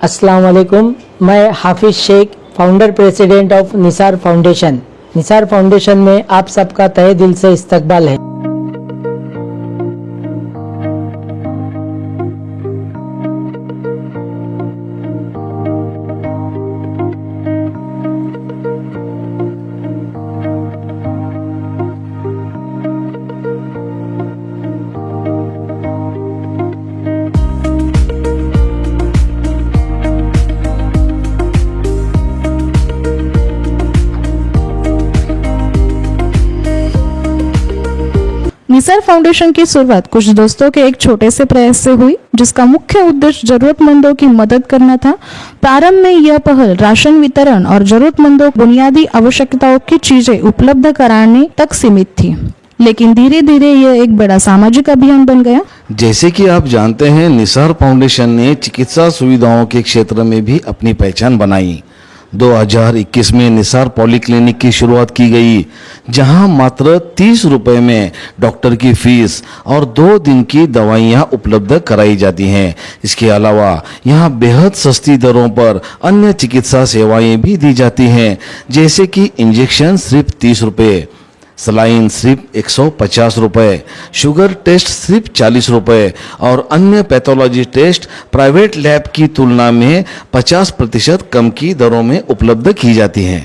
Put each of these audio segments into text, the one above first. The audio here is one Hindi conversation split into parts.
अस्सलाम वालेकुम। मैं Hafiz Sheikh, founder president of Nisar foundation. Nisar foundation में आप सबका तहे दिल से इस्तकबाल है। निसार फाउंडेशन की शुरुआत कुछ दोस्तों के एक छोटे से प्रयास से हुई, जिसका मुख्य उद्देश्य जरूरतमंदों की मदद करना था। प्रारंभ में यह पहल राशन वितरण और जरूरतमंदों को बुनियादी आवश्यकताओं की चीजें उपलब्ध कराने तक सीमित थी, लेकिन धीरे धीरे यह एक बड़ा सामाजिक अभियान बन गया। जैसे कि आप जानते हैं, निसार फाउंडेशन ने चिकित्सा सुविधाओं के क्षेत्र में भी अपनी पहचान बनाई। 2021 में निसार पॉलीक्लिनिक की शुरुआत की गई, जहां मात्र 30 रुपए में डॉक्टर की फीस और 2 दिन की दवाइयां उपलब्ध कराई जाती हैं। इसके अलावा यहां बेहद सस्ती दरों पर अन्य चिकित्सा सेवाएं भी दी जाती हैं, जैसे कि इंजेक्शन सिर्फ 30 रुपए, सलाइन सिर्फ 150 रुपए, शुगर टेस्ट सिर्फ 40 रुपए और अन्य पैथोलॉजी टेस्ट प्राइवेट लैब की तुलना में 50% कम की दरों में उपलब्ध की जाती हैं।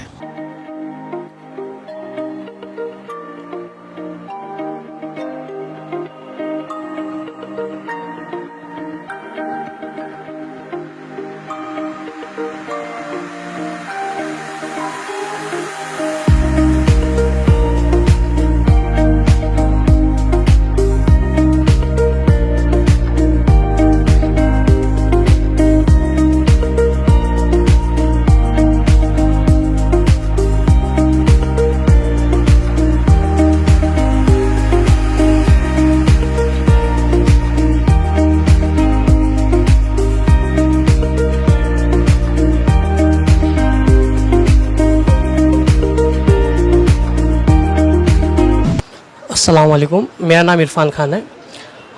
अस्सलाम वालेकुम, मेरा नाम इरफान खान है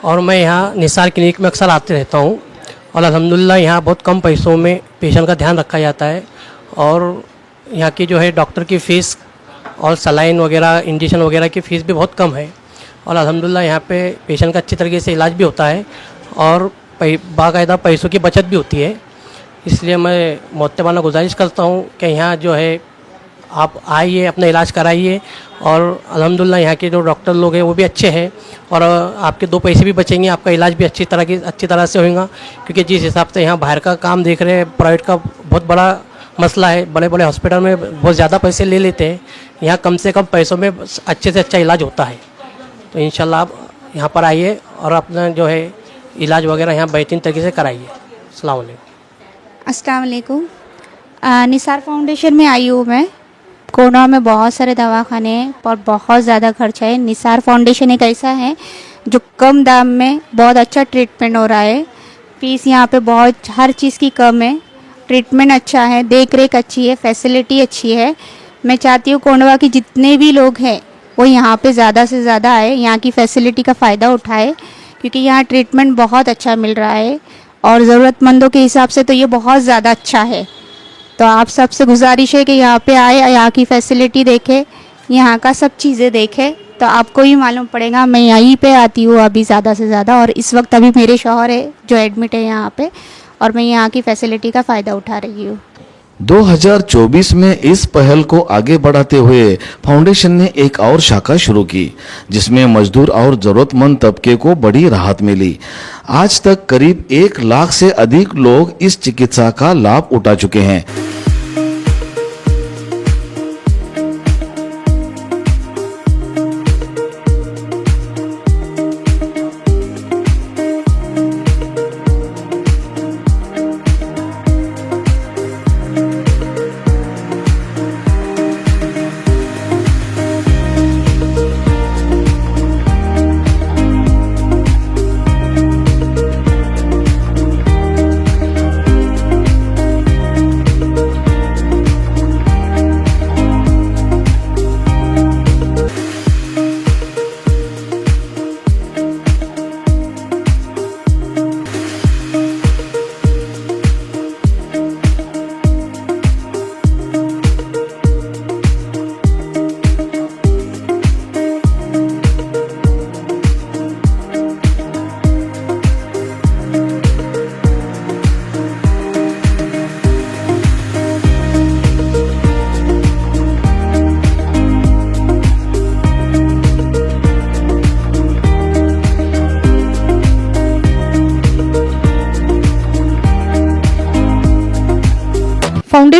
और मैं यहाँ निसार क्लिनिक में अक्सर आते रहता हूँ और अल्हम्दुलिल्लाह यहाँ बहुत कम पैसों में पेशेंट का ध्यान रखा जाता है और यहाँ की जो है डॉक्टर की फ़ीस और सलाइन वगैरह इंजेक्शन वगैरह की फ़ीस भी बहुत कम है और अल्हम्दुलिल्लाह यहाँ पे पेशेंट का अच्छी तरीके से इलाज भी होता है और बाकायदा पैसों की बचत भी होती है। इसलिए मैं मोहतबाना गुजारिश करता हूँ कि यहाँ जो है आप आइए, अपना इलाज कराइए और अल्हम्दुलिल्लाह यहाँ के जो डॉक्टर लोग हैं वो भी अच्छे हैं और आपके 2 पैसे भी बचेंगे, आपका इलाज भी अच्छी तरह से होगा। क्योंकि जिस हिसाब से यहाँ बाहर का काम देख रहे हैं, प्राइवेट का बहुत बड़ा मसला है, बड़े बड़े हॉस्पिटल में बहुत ज़्यादा पैसे ले लेते हैं, यहाँ कम से कम पैसों में अच्छे से अच्छा इलाज होता है। तो इंशाल्लाह आप यहाँ पर आइए और अपना जो है इलाज वगैरह यहाँ बेहतरीन तरीके से कराइए। अस्सलाम वालेकुम। अस्सलाम वालेकुम। निसार फाउंडेशन में आई हूँ मैं। कोरोना में बहुत सारे दवाखाने हैं और बहुत ज़्यादा खर्चा है। निसार फाउंडेशन एक ऐसा है जो कम दाम में बहुत अच्छा ट्रीटमेंट हो रहा है। फीस यहाँ पे बहुत हर चीज़ की कम है, ट्रीटमेंट अच्छा है, देख रेख अच्छी है, फैसिलिटी अच्छी है। मैं चाहती हूँ कोंडवा के जितने भी लोग हैं वो यहाँ पे ज़्यादा से ज़्यादा आए, यहाँ की फैसिलिटी का फ़ायदा उठाए, क्योंकि यहाँ ट्रीटमेंट बहुत अच्छा मिल रहा है और ज़रूरतमंदों के हिसाब से तो ये बहुत ज़्यादा अच्छा है। तो आप सबसे गुजारिश है कि यहाँ पे आए, यहाँ की फैसिलिटी देखें, यहाँ का सब चीज़ें देखें, तो आपको ही मालूम पड़ेगा। मैं यहीं पे आती हूँ अभी ज़्यादा से ज़्यादा और इस वक्त अभी मेरे शौहर है जो एडमिट है यहाँ पे और मैं यहाँ की फैसिलिटी का फ़ायदा उठा रही हूँ। 2024 में इस पहल को आगे बढ़ाते हुए फाउंडेशन ने एक और शाखा शुरू की, जिसमें मजदूर और जरूरतमंद तबके को बड़ी राहत मिली। आज तक करीब 1 लाख से अधिक लोग इस चिकित्सा का लाभ उठा चुके हैं।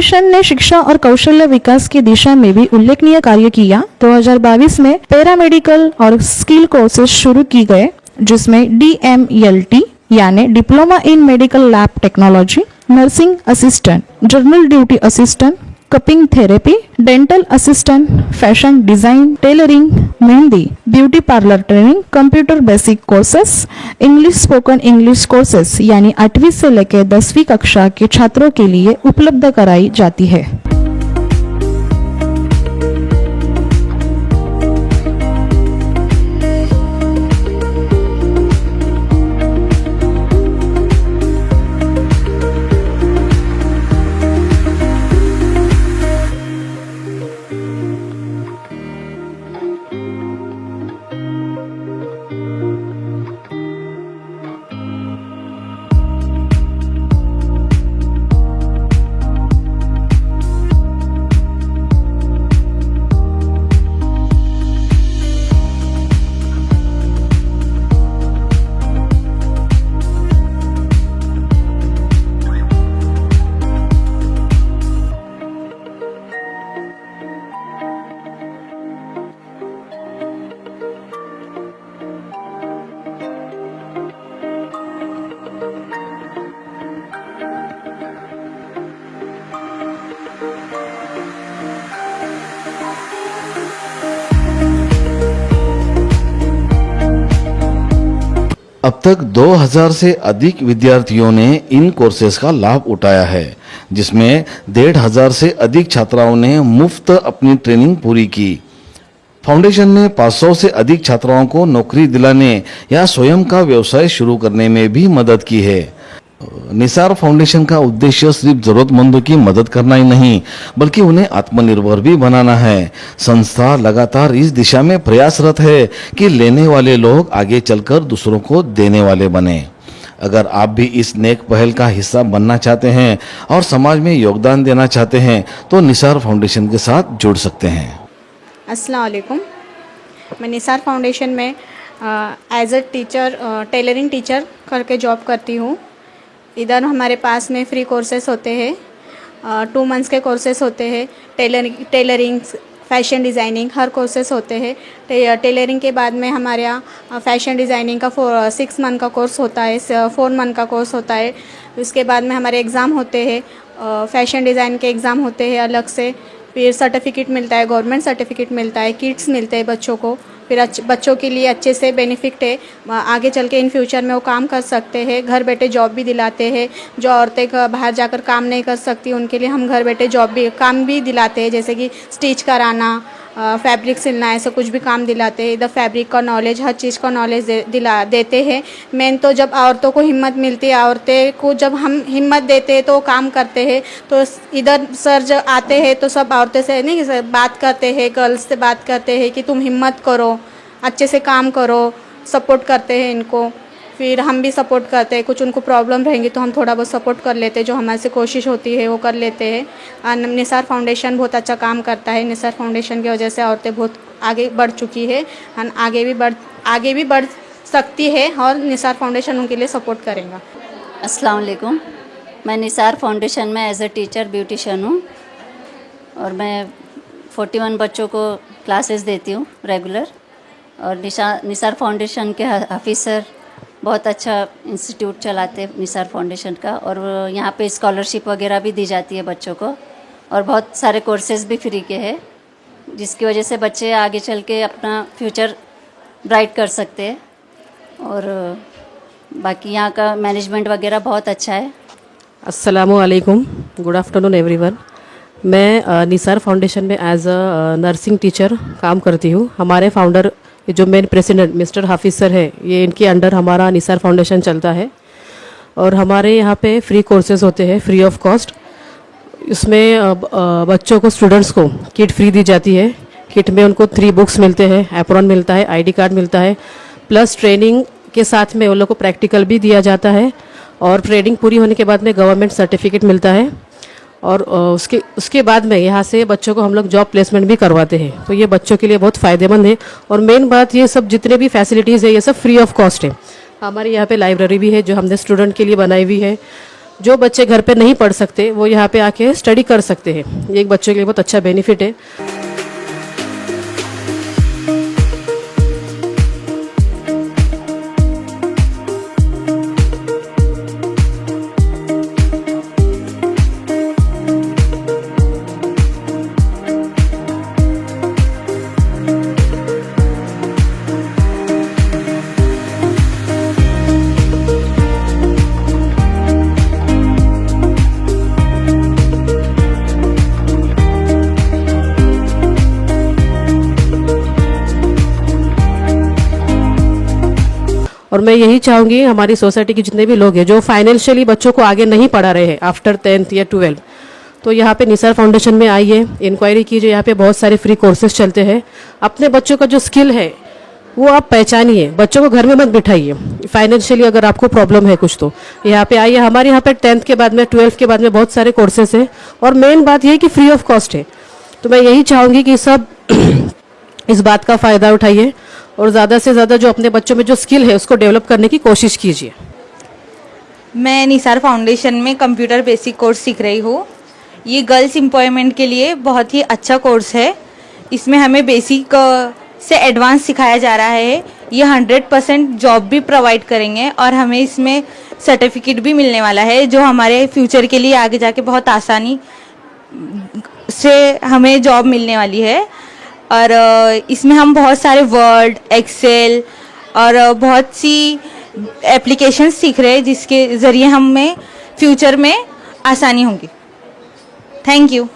फाउंडेशन ने शिक्षा और कौशल्य विकास की दिशा में भी उल्लेखनीय कार्य किया। 2022 में पैरामेडिकल और स्किल कोर्सेज शुरू की गए, जिसमें DMLT यानी diploma in medical lab technology, nursing assistant, general duty assistant, cupping therapy, dental assistant, fashion design, tailoring, mehndi, beauty parlour training, computer basic courses, English spoken English courses यानी 8वीं से लेकर 10वीं कक्षा के छात्रों के लिए उपलब्ध कराई जाती है। अब तक 2000 से अधिक विद्यार्थियों ने इन कोर्सेज का लाभ उठाया है, जिसमें 1500 से अधिक छात्राओं ने मुफ्त अपनी ट्रेनिंग पूरी की। फाउंडेशन ने 500 से अधिक छात्राओं को नौकरी दिलाने या स्वयं का व्यवसाय शुरू करने में भी मदद की है। निसार फाउंडेशन का उद्देश्य सिर्फ जरूरतमंदों की मदद करना ही नहीं, बल्कि उन्हें आत्मनिर्भर भी बनाना है। संस्था लगातार इस दिशा में प्रयासरत है कि लेने वाले लोग आगे चलकर दूसरों को देने वाले बने। अगर आप भी इस नेक पहल का हिस्सा बनना चाहते हैं और समाज में योगदान देना चाहते हैं तो निसार फाउंडेशन के साथ जुड़ सकते हैं। अस्सलाम वालेकुम। मैं निसार फाउंडेशन में as a teacher tailoring teacher करके जॉब करती हूँ। इधर हमारे पास में फ्री कोर्सेस होते हैं, 2 मंथ्स के कोर्सेस होते हैं। टेलरिंग, फैशन डिज़ाइनिंग हर कोर्सेस होते हैं। टेलरिंग के बाद में हमारे यहाँ फैशन डिज़ाइनिंग का 6 मंथ का कोर्स होता है, 4 मंथ का कोर्स होता है। उसके बाद में हमारे एग्ज़ाम होते हैं, फैशन डिज़ाइन के एग्ज़ाम होते हैं अलग से। फिर सर्टिफिकेट मिलता है, गवर्नमेंट सर्टिफिकेट मिलता है, किट्स मिलते हैं बच्चों को। फिर बच्चों के लिए अच्छे से बेनिफिट है, आगे चल के इन फ्यूचर में वो काम कर सकते हैं। घर बैठे जॉब भी दिलाते हैं। जो औरतें बाहर जाकर काम नहीं कर सकती उनके लिए हम घर बैठे काम भी दिलाते हैं, जैसे कि स्टिच कराना, फैब्रिक सिलना, ऐसा कुछ भी काम दिलाते हैं। इधर फैब्रिक का नॉलेज, हर चीज़ का नॉलेज देते हैं। मेन तो जब औरतों को हिम्मत मिलती है, औरतें को जब हम हिम्मत देते हैं तो वो काम करते हैं। तो इधर सर जब आते हैं तो सब औरतें से नहीं बात करते हैं, गर्ल्स से बात करते हैं कि तुम हिम्मत करो, अच्छे से काम करो, सपोर्ट करते हैं इनको। फिर हम भी सपोर्ट करते हैं, कुछ उनको प्रॉब्लम रहेंगी तो हम थोड़ा बहुत सपोर्ट कर लेते हैं, जो हमारे से कोशिश होती है वो कर लेते हैं। निसार फाउंडेशन बहुत अच्छा काम करता है। निसार फाउंडेशन की वजह से औरतें बहुत आगे बढ़ चुकी है, आगे भी बढ़ सकती है और निसार फाउंडेशन उनके लिए सपोर्ट करेगा। अस्सलाम वालेकुम। मैं निसार फाउंडेशन में एज अ टीचर ब्यूटिशियन हूँ और मैं 41 बच्चों को क्लासेस देती हूँ रेगुलर। और निसार फाउंडेशन के हाफिज़ सर बहुत अच्छा इंस्टीट्यूट चलाते हैं निसार फाउंडेशन का, और यहाँ पे स्कॉलरशिप वगैरह भी दी जाती है बच्चों को, और बहुत सारे कोर्सेज भी फ्री के हैं, जिसकी वजह से बच्चे आगे चल के अपना फ्यूचर ब्राइट कर सकते हैं। और बाकी यहाँ का मैनेजमेंट वगैरह बहुत अच्छा है। अस्सलामुअलैकुम, गुड आफ्टरनून एवरीवन। मैं निसार फाउंडेशन में एज अ नर्सिंग टीचर काम करती हूँ। हमारे फाउंडर जो मेन प्रेसिडेंट मिस्टर हाफिज़ सर है, ये इनके अंडर हमारा निसार फाउंडेशन चलता है। और हमारे यहाँ पे फ्री कोर्सेज होते हैं फ्री ऑफ कॉस्ट। इसमें बच्चों को, स्टूडेंट्स को किट फ्री दी जाती है। किट में उनको 3 बुक्स मिलते हैं, एप्रॉन मिलता है, ID कार्ड मिलता है, प्लस ट्रेनिंग के साथ में उन लोग को प्रैक्टिकल भी दिया जाता है। और ट्रेनिंग पूरी होने के बाद में गवर्नमेंट सर्टिफिकेट मिलता है। और उसके बाद में यहाँ से बच्चों को हम लोग जॉब प्लेसमेंट भी करवाते हैं। तो ये बच्चों के लिए बहुत फ़ायदेमंद है। और मेन बात, ये सब जितने भी फैसिलिटीज़ है ये सब फ्री ऑफ कॉस्ट है। हमारे यहाँ पे लाइब्रेरी भी है जो हमने स्टूडेंट के लिए बनाई हुई है। जो बच्चे घर पे नहीं पढ़ सकते वो यहाँ पे आके स्टडी कर सकते हैं। ये एक बच्चों के लिए बहुत अच्छा बेनिफिट है। और मैं यही चाहूँगी हमारी सोसाइटी के जितने भी लोग हैं जो फाइनेंशियली बच्चों को आगे नहीं पढ़ा रहे हैं आफ्टर 10th या 12th, तो यहाँ पे निसार फाउंडेशन में आइए, इंक्वायरी कीजिए। यहाँ पे बहुत सारे फ्री कोर्सेज चलते हैं। अपने बच्चों का जो स्किल है वो आप पहचानिए, बच्चों को घर में मत बिठाइए। फाइनेंशियली अगर आपको प्रॉब्लम है कुछ तो यहाँ पे आइए। हमारे यहाँ पे 10th के बाद में 12th के बाद में बहुत सारे कोर्सेज हैं और मेन बात ये है कि फ्री ऑफ कॉस्ट है। तो मैं यही चाहूँगी कि सब इस बात का फ़ायदा उठाइए और ज़्यादा से ज़्यादा जो अपने बच्चों में जो स्किल है उसको डेवलप करने की कोशिश कीजिए। मैं निसार फाउंडेशन में कंप्यूटर बेसिक कोर्स सीख रही हूँ। ये गर्ल्स एम्प्लॉयमेंट के लिए बहुत ही अच्छा कोर्स है। इसमें हमें बेसिक से एडवांस सिखाया जा रहा है। ये 100% जॉब भी प्रोवाइड करेंगे और हमें इसमें सर्टिफिकेट भी मिलने वाला है जो हमारे फ्यूचर के लिए आगे जाके बहुत आसानी से हमें जॉब मिलने वाली है। और इसमें हम बहुत सारे वर्ड, एक्सेल और बहुत सी एप्लीकेशन सीख रहे हैं जिसके ज़रिए हमें फ्यूचर में आसानी होगी। Thank you.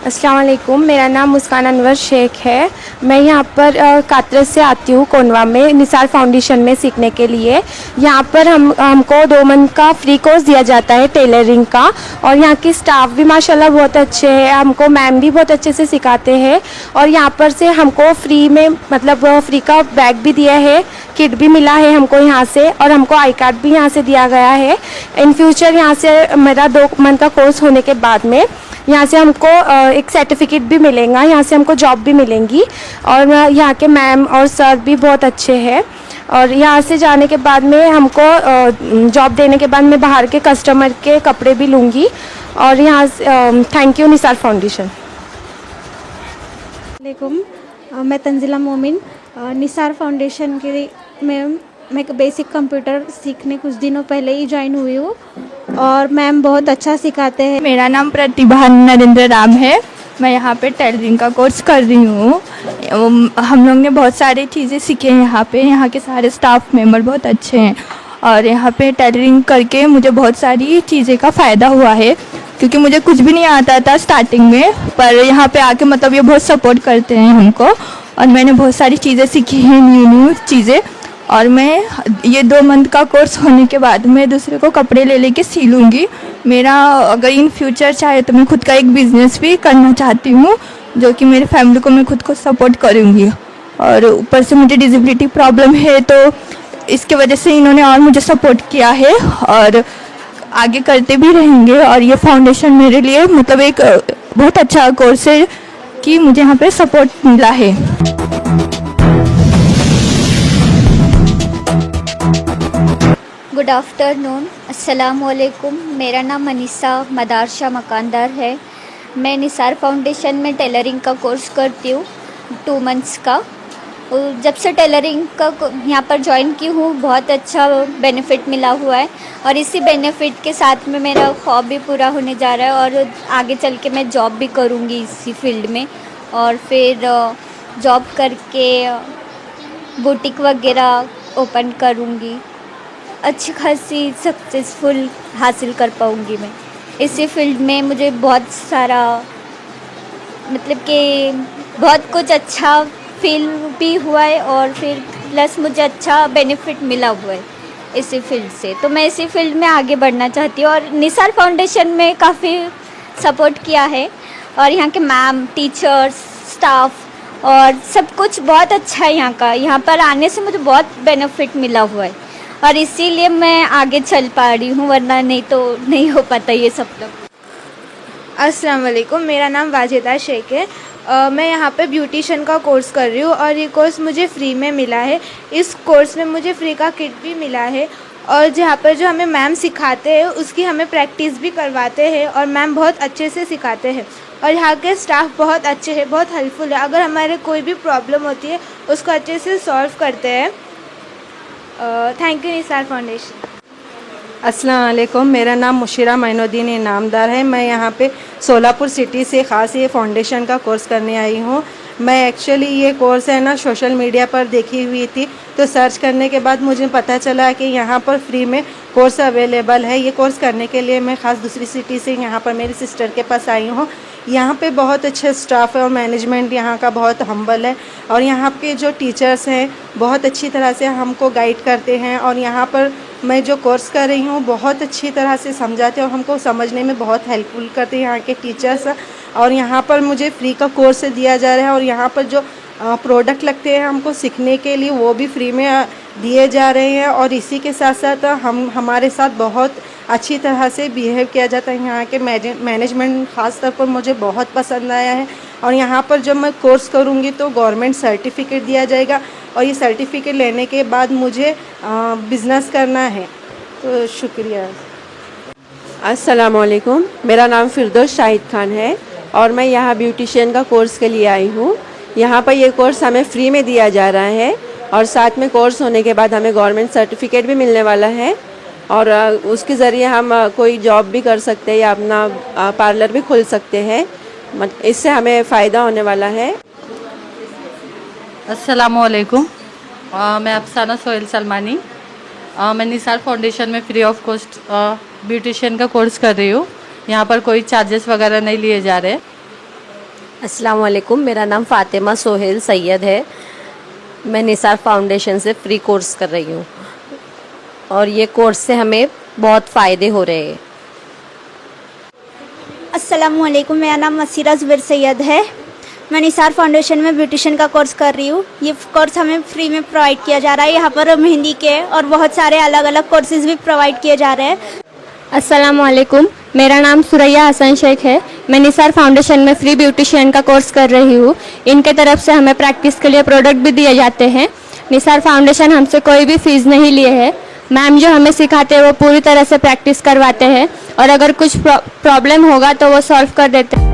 अस्सलाम वालेकुम, मेरा नाम मुस्कान अनवर शेख है। मैं यहाँ पर कातरस से आती हूँ, कोनवा में निसार फाउंडेशन में सीखने के लिए। यहाँ पर हमको 2 मंथ का फ्री कोर्स दिया जाता है टेलरिंग का और यहाँ की स्टाफ भी माशाल्लाह बहुत अच्छे हैं। हमको मैम भी बहुत अच्छे से सिखाते हैं और यहाँ पर से हमको फ्री में मतलब फ्री का बैग भी दिया है, किट भी मिला है हमको यहाँ से और हमको आई कार्ड भी यहाँ से दिया गया है। इन फ्यूचर यहाँ से मेरा 2 मंथ का कोर्स होने के बाद में यहाँ से हमको एक सर्टिफिकेट भी मिलेगा, यहाँ से हमको जॉब भी मिलेंगी और यहाँ के मैम और सर भी बहुत अच्छे हैं। और यहाँ से जाने के बाद में हमको जॉब देने के बाद मैं बाहर के कस्टमर के कपड़े भी लूँगी। और यहाँ थैंक यू निसार फाउंडेशन। वालेकुम, मैं तंजिला मोमिन निसार फाउंडेशन के में मैं बेसिक कंप्यूटर सीखने कुछ दिनों पहले ही ज्वाइन हुई हूँ और मैम बहुत अच्छा सिखाते हैं। मेरा नाम प्रतिभा नरेंद्र राम है। मैं यहाँ पे टेलरिंग का कोर्स कर रही हूँ। हम लोग ने बहुत सारी चीज़ें सीखे हैं यहाँ पे। यहाँ के सारे स्टाफ मेंबर बहुत अच्छे हैं और यहाँ पे टेलरिंग करके मुझे बहुत सारी चीज़ें का फ़ायदा हुआ है क्योंकि मुझे कुछ भी नहीं आता था स्टार्टिंग में, पर यहाँ पे आके मतलब ये बहुत सपोर्ट करते हैं हमको और मैंने बहुत सारी चीज़ें सीखी हैं, न्यू चीज़ें। और मैं ये 2 मंथ का कोर्स होने के बाद मैं दूसरे को कपड़े ले लेके सी लूँगी। मेरा अगर इन फ्यूचर चाहे तो मैं खुद का एक बिज़नेस भी करना चाहती हूँ जो कि मेरे फैमिली को मैं खुद को सपोर्ट करूँगी। और ऊपर से मुझे डिसेबिलिटी प्रॉब्लम है तो इसके वजह से इन्होंने और मुझे सपोर्ट किया है और आगे करते भी रहेंगे। और ये फाउंडेशन मेरे लिए मतलब एक बहुत अच्छा कोर्स है कि मुझे यहाँ पे सपोर्ट मिला है। गुड आफ्टरनून, अस्सलाम वालेकुम। मेरा नाम मनीषा मदारशा मकानदार है। मैं निसार फाउंडेशन में टेलरिंग का कोर्स करती हूँ 2 मंथ्स का। जब से टेलरिंग का यहाँ पर ज्वाइन की हूँ बहुत अच्छा बेनिफिट मिला हुआ है और इसी बेनिफिट के साथ में मेरा ख्वाब भी पूरा होने जा रहा है और आगे चल के मैं जॉब भी करूँगी इसी फील्ड में और फिर जॉब करके बुटीक वगैरह ओपन करूँगी। अच्छी खासी सक्सेसफुल हासिल कर पाऊँगी मैं इसी फील्ड में। मुझे बहुत सारा मतलब कि बहुत कुछ अच्छा फील भी हुआ है और फिर प्लस मुझे अच्छा बेनिफिट मिला हुआ है इसी फील्ड से। तो मैं इसी फील्ड में आगे बढ़ना चाहती हूँ और निसार फाउंडेशन में काफ़ी सपोर्ट किया है और यहाँ के मैम, टीचर्स, स्टाफ और सब कुछ बहुत अच्छा है यहाँ का। यहाँ पर आने से मुझे बहुत बेनिफिट मिला हुआ है और इसीलिए मैं आगे चल पा रही हूँ, वरना नहीं तो नहीं हो पाता ये सब लोग। अस्सलाम वालेकुम, मेरा नाम वाजिदा शेख है। मैं यहाँ पे ब्यूटिशियन का कोर्स कर रही हूँ और ये कोर्स मुझे फ्री में मिला है। इस कोर्स में मुझे फ्री का किट भी मिला है और जहाँ पर जो हमें मैम सिखाते हैं उसकी हमें प्रैक्टिस भी करवाते हैं और मैम बहुत अच्छे से सिखाते हैं। और यहाँ के स्टाफ बहुत अच्छे हैं, बहुत हेल्पफुल है। अगर हमारे कोई भी प्रॉब्लम होती है उसको अच्छे से सॉल्व करते हैं। Thank you Nisar foundation. अस्सलाम वालेकुम, मेरा नाम मुशीरा मैनुद्दीन इनामदार है। मैं यहाँ पे सोलापुर सिटी से ख़ास ये फाउंडेशन का कोर्स करने आई हूँ। मैं एक्चुअली ये कोर्स है ना सोशल मीडिया पर देखी हुई थी, तो सर्च करने के बाद मुझे पता चला कि यहाँ पर फ्री में कोर्स अवेलेबल है। ये कोर्स करने के लिए मैं ख़ास दूसरी सिटी से यहाँ पर मेरी सिस्टर के पास आई हूँ। यहाँ पे बहुत अच्छे स्टाफ है और मैनेजमेंट यहाँ का बहुत हम्बल है और यहाँ के जो टीचर्स हैं बहुत अच्छी तरह से हमको गाइड करते हैं। और यहाँ पर मैं जो कोर्स कर रही हूँ बहुत अच्छी तरह से समझाते हैं और हमको समझने में बहुत हेल्पफुल करते हैं यहाँ के टीचर्स। और यहाँ पर मुझे फ्री का कोर्स दिया जा रहा है और यहाँ पर जो प्रोडक्ट लगते हैं हमको सीखने के लिए वो भी फ्री में दिए जा रहे हैं। और इसी के साथ साथ हमारे साथ बहुत अच्छी तरह से बिहेव किया जाता है। यहाँ के मैनेजमेंट ख़ास तौर पर मुझे बहुत पसंद आया है। और यहाँ पर जब मैं कोर्स करूँगी तो गवर्नमेंट सर्टिफिकेट दिया जाएगा और ये सर्टिफिकेट लेने के बाद मुझे बिज़नेस करना है। तो शुक्रिया। अस्सलाम वालेकुम, मेरा नाम फिरदौस शाहिद खान है और मैं यहाँ ब्यूटिशियन का कोर्स के लिए आई हूँ। यहाँ पर ये कोर्स हमें फ्री में दिया जा रहा है और साथ में कोर्स होने के बाद हमें गवर्नमेंट सर्टिफिकेट भी मिलने वाला है और उसके ज़रिए हम कोई जॉब भी कर सकते हैं या अपना पार्लर भी खोल सकते हैं। इससे हमें फ़ायदा होने वाला है। अस्सलाम वालेकुम, मैं अफसाना सोहेल सलमानी। मैं निसार फाउंडेशन में फ्री ऑफ कॉस्ट ब्यूटिशियन का कोर्स कर रही हूँ। यहाँ पर कोई चार्जेस वगैरह नहीं लिए जा रहे। अस्सलाम वालेकुम, मेरा नाम फ़ातिमा सोहेल सैयद है। मैं निसार फाउंडेशन से फ्री कोर्स कर रही हूँ और ये कोर्स से हमें बहुत फ़ायदे हो रहे हैं। अस्सलाम वालेकुम, मेरा नाम मसीरा ज़ुबैर सैयद है। मैं निसार फाउंडेशन में ब्यूटिशियन का कोर्स कर रही हूँ। ये कोर्स हमें फ्री में प्रोवाइड किया जा रहा है। यहाँ पर मेहंदी के और बहुत सारे अलग अलग कोर्सेज़ भी प्रोवाइड किए जा रहे हैं। अस्सलाम वालेकुम, मेरा नाम सुरैया हसन शेख है। मैं निसार फाउंडेशन में फ्री ब्यूटिशियन का कोर्स कर रही हूँ। इनके तरफ से हमें प्रैक्टिस के लिए प्रोडक्ट भी दिए जाते हैं। निसार फाउंडेशन हमसे कोई भी फ़ीस नहीं लिए है। मैम जो हमें सिखाते हैं वो पूरी तरह से प्रैक्टिस करवाते हैं और अगर कुछ प्रॉब्लम होगा तो वो सॉल्व कर देते हैं।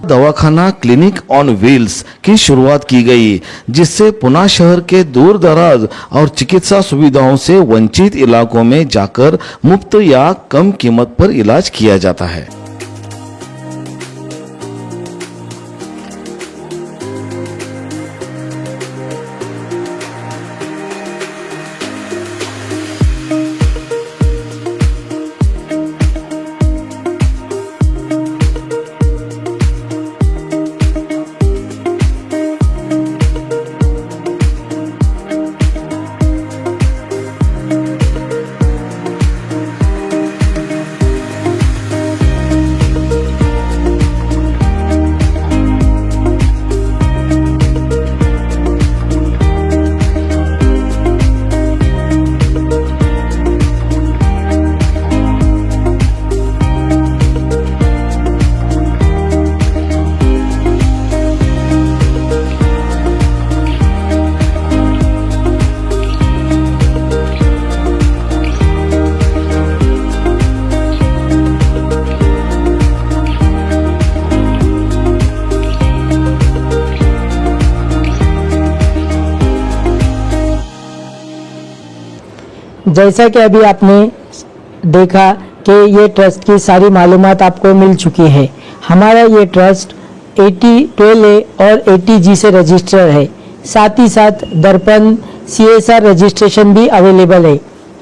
दवाखाना क्लिनिक ऑन व्हील्स की शुरुआत की गई, जिससे पुणे शहर के दूर दराज और चिकित्सा सुविधाओं से वंचित इलाकों में जाकर मुफ्त या कम कीमत पर इलाज किया जाता है। जैसा कि अभी आपने देखा कि ये ट्रस्ट की सारी मालूमात आपको मिल चुकी है। हमारा ये ट्रस्ट 12A और 80G से रजिस्टर है। साथ ही साथ दर्पण CSR रजिस्ट्रेशन भी अवेलेबल है।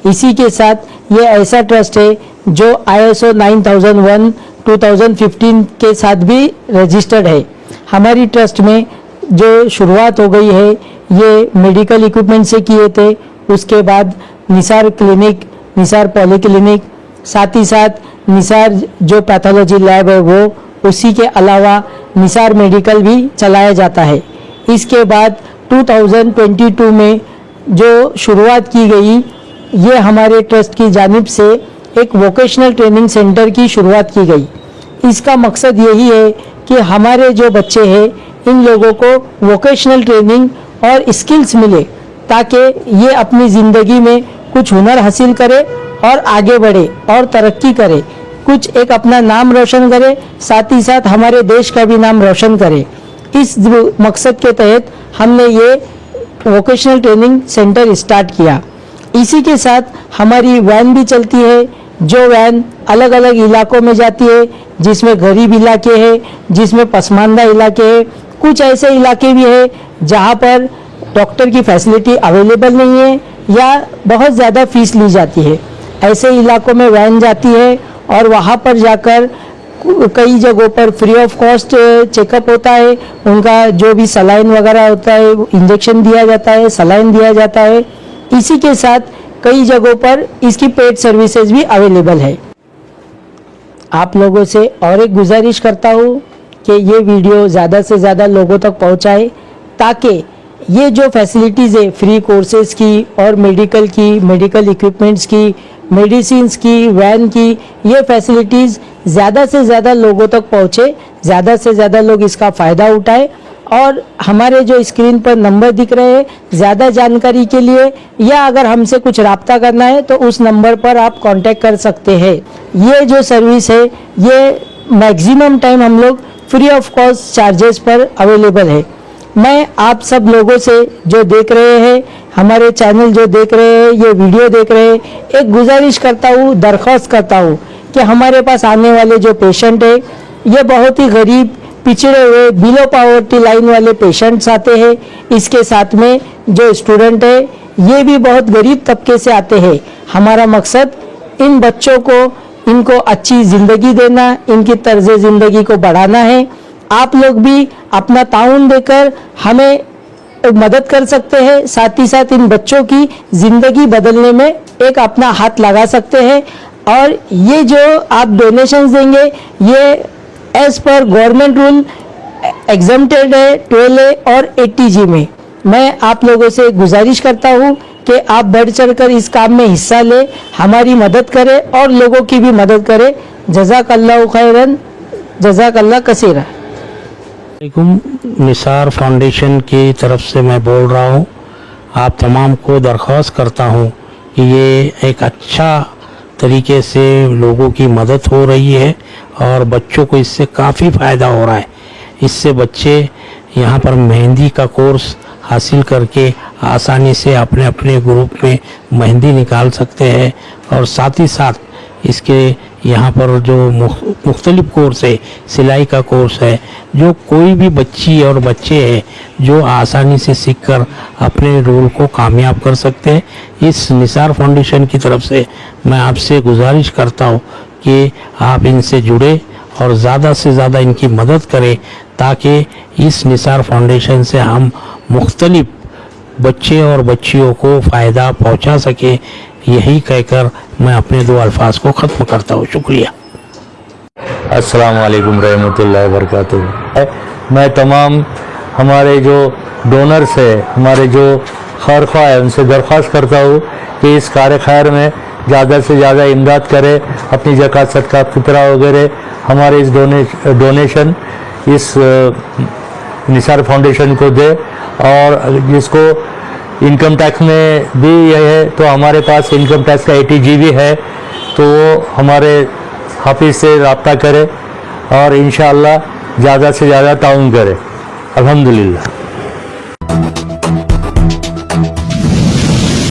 इसी के साथ ये ऐसा ट्रस्ट है जो ISO 9001 2015 के साथ भी रजिस्टर्ड है। हमारी ट्रस्ट में जो शुरुआत हो गई है ये मेडिकल इक्विपमेंट से किए थे, उसके बाद निसार क्लिनिक, निसार पॉलीक्लिनिक, साथ ही साथ निसार जो पैथोलॉजी लैब है वो, उसी के अलावा निसार मेडिकल भी चलाया जाता है। इसके बाद 2022 में जो शुरुआत की गई, ये हमारे ट्रस्ट की जानिब से एक वोकेशनल ट्रेनिंग सेंटर की शुरुआत की गई। इसका मकसद यही है कि हमारे जो बच्चे हैं इन लोगों को वोकेशनल ट्रेनिंग और स्किल्स मिले ताकि ये अपनी ज़िंदगी में कुछ हुनर हासिल करे और आगे बढ़े और तरक्की करे, कुछ एक अपना नाम रोशन करे, साथ ही साथ हमारे देश का भी नाम रोशन करे। इस मकसद के तहत हमने ये वोकेशनल ट्रेनिंग सेंटर स्टार्ट किया। इसी के साथ हमारी वैन भी चलती है, जो वैन अलग अलग इलाकों में जाती है, जिसमें गरीब इलाके हैं, जिसमें पसमानदा इलाके हैं, कुछ ऐसे इलाके भी हैं जहाँ पर डॉक्टर की फैसिलिटी अवेलेबल नहीं है या बहुत ज़्यादा फीस ली जाती है। ऐसे इलाकों में वैन जाती है और वहाँ पर जाकर कई जगहों पर फ्री ऑफ कॉस्ट चेकअप होता है। उनका जो भी सलाइन वगैरह होता है, इंजेक्शन दिया जाता है, सलाइन दिया जाता है। इसी के साथ कई जगहों पर इसकी पेड सर्विसेज भी अवेलेबल है। आप लोगों से और एक गुजारिश करता हूँ कि ये वीडियो ज़्यादा से ज़्यादा लोगों तक पहुँचाए ताकि ये जो फैसिलिटीज़ है फ्री कोर्सेज़ की और मेडिकल की, मेडिकल इक्विपमेंट्स की, मेडिसिन्स की, वैन की, ये फैसिलिटीज़ ज़्यादा से ज़्यादा लोगों तक पहुँचे, ज़्यादा से ज़्यादा लोग इसका फ़ायदा उठाए। और हमारे जो स्क्रीन पर नंबर दिख रहे हैं, ज़्यादा जानकारी के लिए या अगर हमसे कुछ रब्ता करना है तो उस नंबर पर आप कांटेक्ट कर सकते हैं। ये जो सर्विस है ये मैक्सिमम टाइम हम लोग फ्री ऑफ कॉस्ट चार्जेस पर अवेलेबल है। मैं आप सब लोगों से जो देख रहे हैं, हमारे चैनल जो देख रहे हैं, ये वीडियो देख रहे हैं, एक गुजारिश करता हूँ, दरख्वास्त करता हूँ कि हमारे पास आने वाले जो पेशेंट है ये बहुत ही गरीब, पिछड़े हुए, बिलो पॉवर्टी लाइन वाले पेशेंट्स आते हैं। इसके साथ में जो स्टूडेंट है ये भी बहुत गरीब तबके से आते हैं। हमारा मकसद इन बच्चों को, इनको अच्छी ज़िंदगी देना, इनकी तर्ज ज़िंदगी को बढ़ाना है। आप लोग भी अपना ताउन देकर हमें मदद कर सकते हैं, साथ ही साथ इन बच्चों की ज़िंदगी बदलने में एक अपना हाथ लगा सकते हैं। और ये जो आप डोनेशंस देंगे ये as per government rule exempted है 12A और 80G में। मैं आप लोगों से गुजारिश करता हूँ कि आप बढ़ चढ़कर इस काम में हिस्सा ले, हमारी मदद करें और लोगों की भी मदद करें। जज़ाकल्लाहु खैरन, जज़ाकल्लाह कसीरा। निसार फाउंडेशन की तरफ से मैं बोल रहा हूँ। आप तमाम को दरख्वास्त करता हूँ कि ये एक अच्छा तरीके से लोगों की मदद हो रही है और बच्चों को इससे काफ़ी फ़ायदा हो रहा है। इससे बच्चे यहाँ पर मेहंदी का कोर्स हासिल करके आसानी से अपने अपने ग्रुप में मेहंदी निकाल सकते हैं और साथ ही साथ इसके यहाँ पर जो मुख्तलिफ कोर्स है, सिलाई का कोर्स है, जो कोई भी बच्ची और बच्चे हैं जो आसानी से सीखकर अपने रोल को कामयाब कर सकते हैं। इस निसार फाउंडेशन की तरफ से मैं आपसे गुजारिश करता हूँ कि आप इनसे जुड़े और ज़्यादा से ज़्यादा इनकी मदद करें ताकि इस निसार फाउंडेशन से हम मुख्तलिफ बच्चे और बच्चियों को फ़ायदा पहुँचा सके। यही कहकर मैं अपने दो अल्फाज को ख़त्म करता हूँ। शुक्रिया। अस्सलाम वालेकुम रहमतुल्लाहि व बरकातुहू। मैं तमाम हमारे जो डोनर्स है, हमारे जो खैरख्वाह है, उनसे दरख्वास्त करता हूँ कि इस कार खैर में ज़्यादा से ज़्यादा इमदाद करें, अपनी ज़कात सदका फितरा वगैरह हमारे इस डोनेशन इस निसार फाउंडेशन को दे। और जिसको इनकम टैक्स में भी यह है तो हमारे पास इनकम टैक्स का 80G भी है, तो वो हमारे हाफिज़ से रब्ता करें और इंशाअल्लाह ज़्यादा से ज़्यादा ताउन करें। अल्हम्दुलिल्लाह।